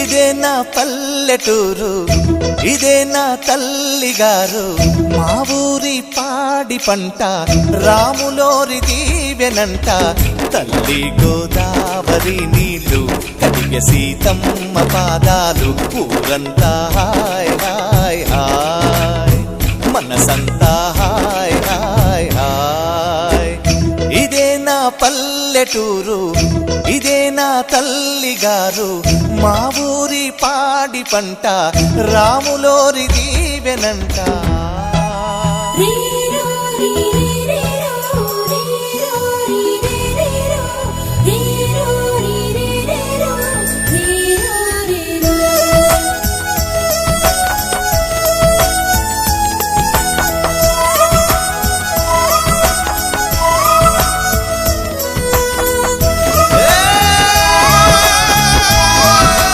ఇదే నా పల్లెటూరు, ఇదే నా తల్లిగారు, మా ఊరి పాడి పంట రాములోరి దీవెనంట. తల్లి గోదావరి నీళ్ళు కడిగే సీతమ్మ పాదాలు, ఊరంతా హాయ్ హాయ్ హాయ్, మనసంతా హాయ్ హాయ్ హాయ్. ఇదే నా పల్లెటూరు, ఇదే నా తల్లిగారు, మా ఊరి పాడి పంట రాములోరి దీవెనంట.